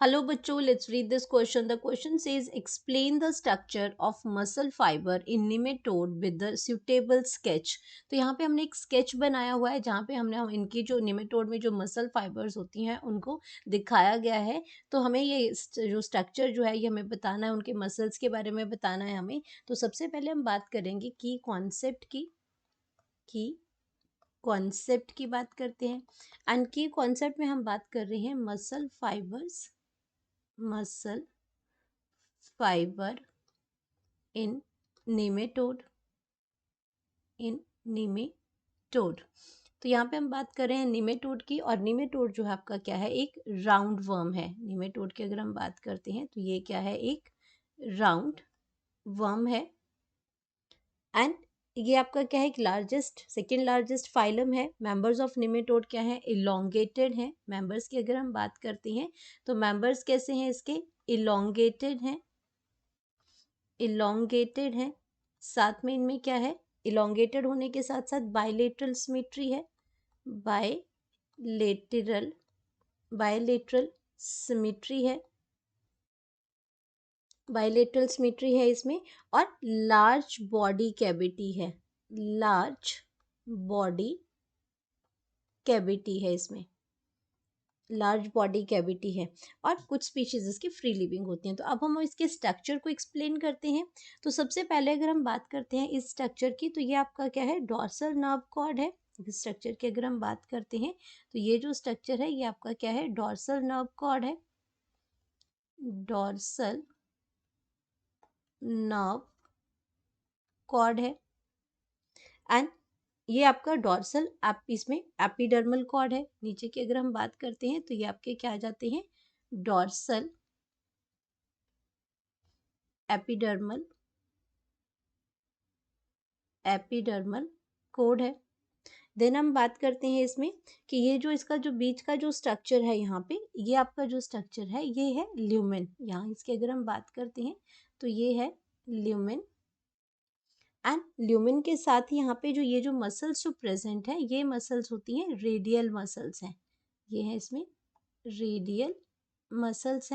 Hello बच्चों, let's read this question. The question says explain the structure of muscle fiber in nematode with the suitable sketch. तो यहाँ पे हमने एक sketch बनाया हुआ है जहाँ पे हमने इनकी जो निमेटोड में जो मसल फाइबर्स होती हैं उनको दिखाया गया है. तो हमें ये जो स्ट्रक्चर जो है ये हमें बताना है, उनके मसल्स के बारे में बताना है हमें. तो सबसे पहले हम बात करेंगे की कॉन्सेप्ट की बात करते हैं. एंड की कॉन्सेप्ट में हम बात कर रहे हैं मसल फाइबर इन नेमेटोड. तो यहाँ पे हम बात कर रहे हैं निमेटोड की, और निमेटोड जो है आपका क्या है, एक राउंड वर्म है. निमेटोड की अगर हम बात करते हैं तो ये क्या है, एक राउंड वर्म है. एंड ये आपका क्या है, एक सेकेंड लार्जेस्ट फाइलम है. मेंबर्स ऑफ निमेटोड क्या है, इलोंगेटेड है. मेंबर्स की अगर हम बात करते हैं तो मेंबर्स कैसे हैं इसके, इलोंगेटेड है. साथ में इनमें क्या है, इलोंगेटेड होने के साथ साथ बायलेटरल सिमेट्री है. बायलेटरल सिमेट्री है. बायलेटरल सिमेट्री है इसमें. और लार्ज बॉडी कैविटी है. लार्ज बॉडी कैविटी है इसमें. लार्ज बॉडी कैविटी है. और कुछ स्पीशीज इसकी फ्री लिविंग होती हैं. तो अब हम इसके स्ट्रक्चर को एक्सप्लेन करते हैं. तो सबसे पहले अगर हम बात करते हैं इस स्ट्रक्चर की, तो ये आपका क्या है, डॉर्सल नर्व कॉर्ड है. इस स्ट्रक्चर की अगर हम बात करते हैं तो ये जो स्ट्रक्चर है ये आपका क्या है, डॉर्सल नर्व कॉर्ड है. डॉर्सल नर्व कॉर्ड है. एंड ये आपका डॉर्सल इसमें एपिडर्मल कॉर्ड है. नीचे की अगर हम बात करते हैं तो ये आपके क्या आ जाते हैं, डॉर्सल एपिडर्मल कोड है. देन हम बात करते हैं इसमें कि ये जो इसका जो बीच का जो स्ट्रक्चर है, यहाँ पे ये आपका जो स्ट्रक्चर है ये है ल्यूमेन. यहाँ इसकी अगर हम बात करते हैं तो ये है ल्यूमेन. एंड ल्यूमेन के साथ ही यहाँ पे जो ये जो मसल्स जो प्रेजेंट है, ये मसल्स होती हैं रेडियल मसल्स हैं. ये है इसमें रेडियल मसल्स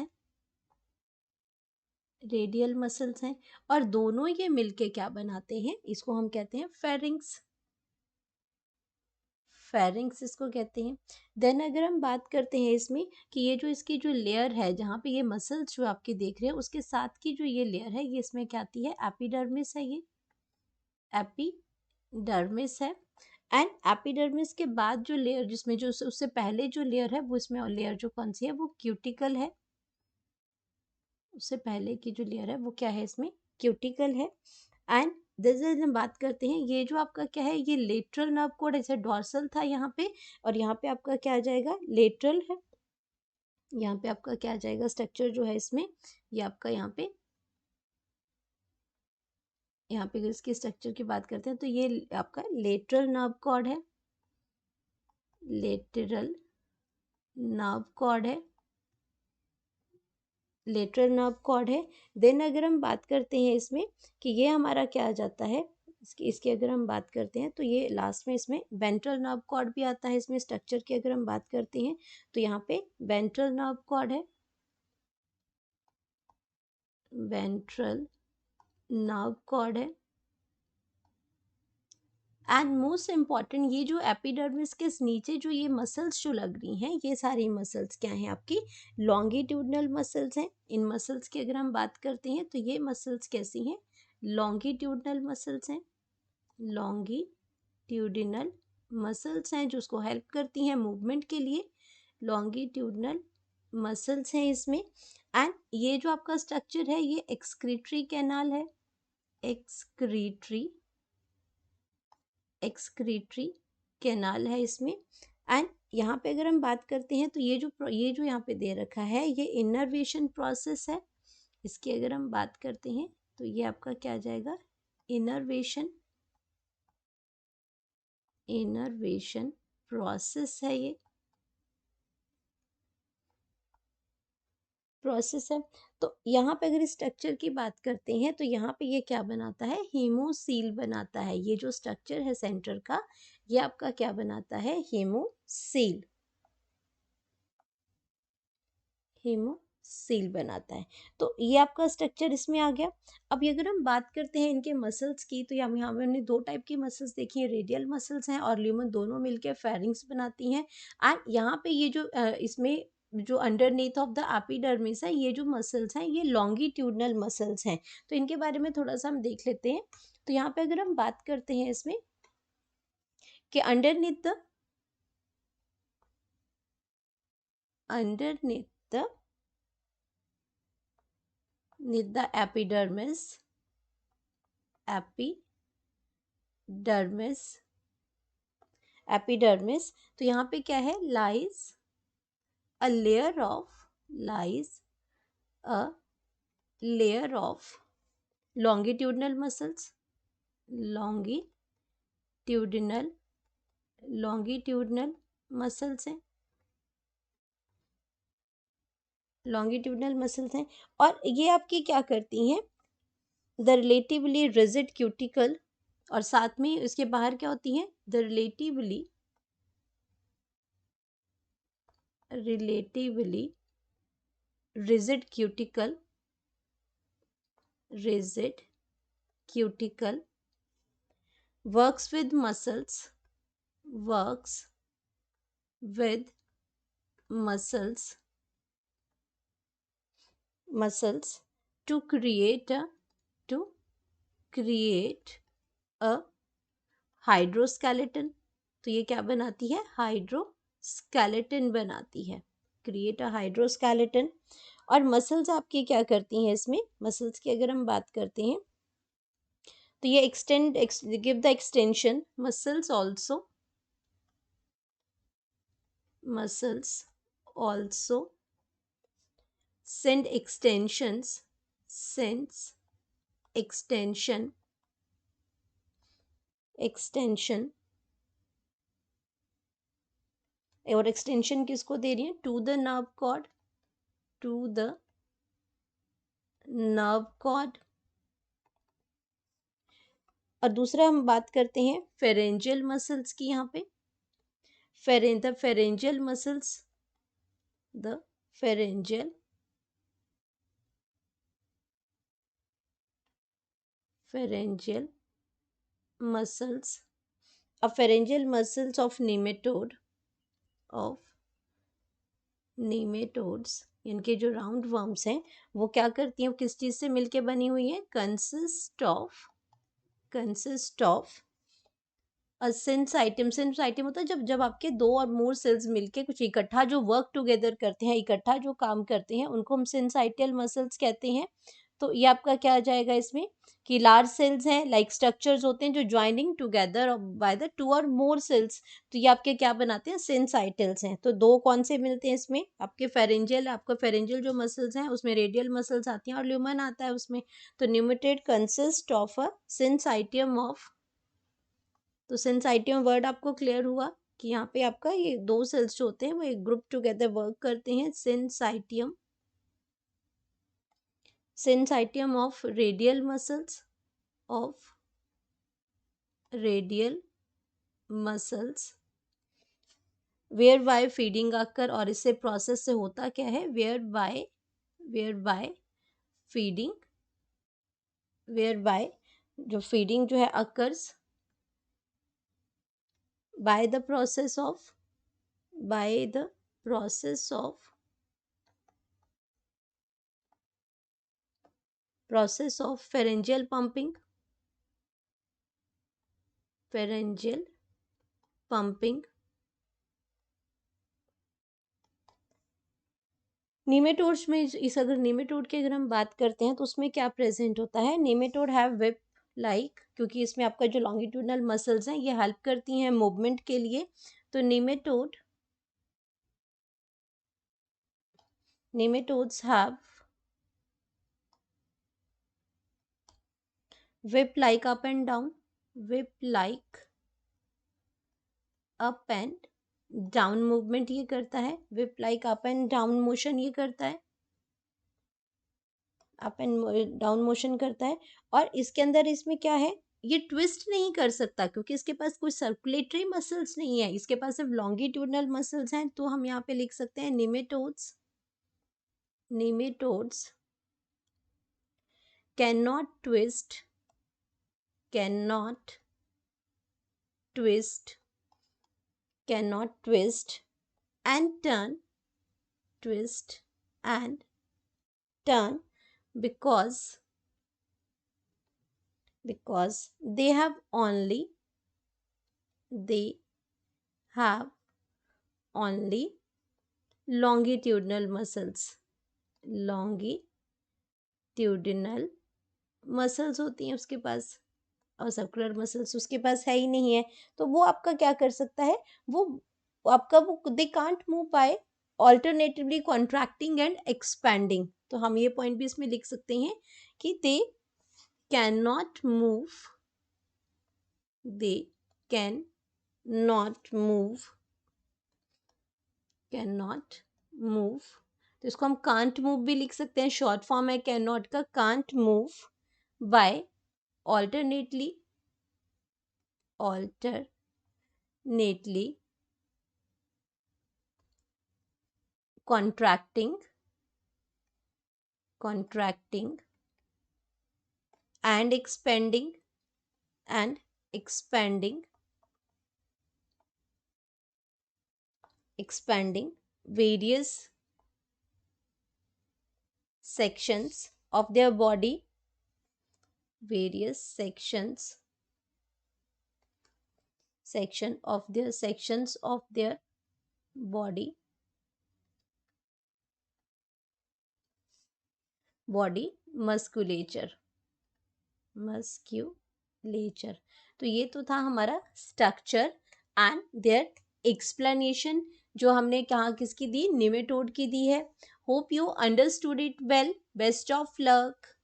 हैं. और दोनों ये मिलके क्या बनाते हैं, इसको हम कहते हैं फेरिंग्स इसको कहते हैं. देन अगर हम बात करते हैं इसमें कि ये जो इसकी जो लेयर है, जहाँ पे ये मसल्स जो आपके देख रहे हैं उसके साथ की जो ये लेयर है, ये इसमें क्या आती है, एपिडर्मिस है. ये एपिडर्मिस है. एंड एपिडर्मिस के बाद जो लेयर, जिसमें जो उससे पहले जो लेयर है, वो इसमें लेयर जो कौन सी है, वो क्यूटिकल है. उससे पहले की जो लेयर है वो क्या है, इसमें क्यूटिकल है. एंड जैसे हम बात करते हैं, ये जो आपका क्या है, ये लेटरल नर्व कोड, ऐसे डॉर्सल था यहाँ पे, और यहाँ पे आपका क्या आ जाएगा, लेटरल है. यहाँ पे आपका क्या आ जाएगा, स्ट्रक्चर जो है इसमें, ये आपका यहाँ पे अगर इसके स्ट्रक्चर की बात करते हैं तो ये आपका लेटरल नर्व कॉर्ड है. लेटरल नर्व कॉर्ड है. देन अगर हम बात करते हैं इसमें कि ये हमारा क्या आ जाता है, इसकी अगर हम बात करते हैं तो ये लास्ट में इसमें वेंट्रल नर्व कॉर्ड भी आता है. इसमें स्ट्रक्चर की अगर हम बात करते हैं तो यहाँ पे वेंट्रल नर्व कॉर्ड है. वेंट्रल नर्व कॉर्ड है. एंड मोस्ट इम्पॉर्टेंट, ये जो एपिडर्मिस के नीचे जो ये मसल्स जो लग रही हैं, ये सारी मसल्स क्या हैं, आपकी लॉन्गिट्यूडनल मसल्स हैं. इन मसल्स की अगर हम बात करते हैं तो ये मसल्स कैसी हैं, लॉन्गिट्यूडनल मसल्स हैं. लॉन्गिट्यूडिनल मसल्स हैं जो उसको हेल्प करती हैं मूवमेंट के लिए. लॉन्गिट्यूडनल मसल्स हैं इसमें. एंड ये जो आपका स्ट्रक्चर है ये एक्सक्रीटरी कैनाल है. एक्सक्रीटरी कैनाल है इसमें. एंड यहाँ पे अगर हम बात करते हैं तो ये जो यहाँ पे दे रखा है, ये इनर्वेशन प्रोसेस है. इसकी अगर हम बात करते हैं तो ये आपका क्या आ जाएगा, इनर्वेशन प्रोसेस है. ये प्रोसेस है. तो यहाँ पे अगर स्ट्रक्चर की बात करते हैं तो यहाँ पे ये क्या बनाता है, हीमोसील बनाता है. ये जो स्ट्रक्चर है सेंटर का, ये आपका क्या बनाता है, हीमोसील सील बनाता है। तो ये आपका स्ट्रक्चर इसमें आ गया। अब ये अगर हम बात करते हैं इनके मसल्स की, तो हम यहाँ पे हमने दो टाइप की मसल्स देखी हैं, रेडियल मसल्स हैं और ल्यूमन, दोनों मिलकर फेरिंग्स बनाती हैं। एंड यहाँ पे ये जो इसमें जो अंडरनीथ ऑफ द एपिडर्मिस है, ये जो मसल्स हैं ये लॉन्गिट्यूडनल मसल्स हैं। तो इनके बारे में थोड़ा सा हम देख लेते हैं। तो यहाँ पे अगर हम बात करते हैं इसमें कि underneath the epidermis, तो यहाँ पे क्या है, lies a layer of longitudinal muscles, longitudinal muscles हैं, लॉन्गिट्यूडनल मसल्स हैं। और ये आपकी क्या करती हैं, द रिलेटिवली रिजिड क्यूटिकल, और साथ में इसके बाहर क्या होती हैं, the relatively rigid cuticle works with muscles to create a hydroskeleton. तो ये क्या बनाती है, हाइड्रोस्केलेटन बनाती है, क्रिएट अ हाइड्रोस्केलेटन। और मसल्स आपकी क्या करती हैं, इसमें मसल्स की अगर हम बात करते हैं तो ये give the extension, muscles also send extension, और एक्सटेंशन किसको दे रही है, टू द नर्व कॉर्ड। और दूसरा हम बात करते हैं फेरेंजियल मसल्स की। यहाँ पे the pharyngeal muscles of nematodes, इनके जो राउंड वर्म्स हैं वो क्या करती हैं, वो किस चीज से मिलके बनी हुई है, कंसिस्ट ऑफ सेंस आइटम होता है जब आपके दो और मोर सेल्स मिलके कुछ इकट्ठा जो वर्क टुगेदर करते हैं, इकट्ठा जो काम करते हैं, उनको हम सेंसाइटियल मसल्स कहते हैं। तो ये आपका क्या आ जाएगा इसमें कि लार्ज सेल्स हैं, लाइक स्ट्रक्चर्स होते हैं जो joining together by the two और मोर सेल्स, तो ये आपके क्या बनाते हैं, सेंसाइटल्स हैं। तो दो कौन से मिलते हैं इसमें, आपके फेरेंजियल जो मसल्स हैं उसमें रेडियल मसल्स आती हैं और ल्यूमन आता है उसमें। तो न्यूमेटेड कंसिस्ट ऑफ अ सेंसाइटियम ऑफ, तो सेंसाइटियम वर्ड आपको क्लियर हुआ कि यहाँ पे आपका ये दो सेल्स जो होते हैं वो एक ग्रुप टुगेदर वर्क करते हैं, syncytium of radial muscles whereby feeding आकर, और इससे प्रोसेस से होता क्या है, वेयर बाय जो फीडिंग जो है occurs by the process of pharyngeal pumping, नीमेटोड्स में इस अगर नीमेटोड की अगर हम बात करते हैं तो उसमें क्या प्रेजेंट होता है, नीमेटोड हैव वेब लाइक, क्योंकि इसमें आपका जो लॉन्गिट्यूडनल मसल्स हैं ये हेल्प करती हैं मूवमेंट के लिए। तो nematodes have whip like up and down movement ये करता है, whip like up and down motion ये करता है, अप एंड डाउन मोशन करता है। और इसके अंदर इसमें क्या है, ये ट्विस्ट नहीं कर सकता क्योंकि इसके पास कोई सर्कुलेटरी मसल्स नहीं है, इसके पास सिर्फ लॉन्गिट्यूडनल मसल्स हैं। तो हम यहाँ पे लिख सकते हैं nematodes cannot twist cannot twist cannot and turn twist and turn because they have only longitudinal muscles होती हैं उसके पास, और सर्कुलर मसल्स उसके पास है ही नहीं है। तो वो आपका क्या कर सकता है, वो आपका वो they can't move by alternatively contracting and expanding. तो हम ये पॉइंट भी इसमें लिख सकते हैं कि दे कैन नॉट मूव। तो इसको हम कांट मूव भी लिख सकते हैं, शॉर्ट फॉर्म है कैन नॉट का, can't move by alternately contracting and expanding various sections of their body sections of their body musculature। तो ये तो था हमारा स्ट्रक्चर एंड देयर एक्सप्लेनेशन, जो हमने कहा किसकी दी, निमेटोड की दी है। Hope you understood it well. Best of luck.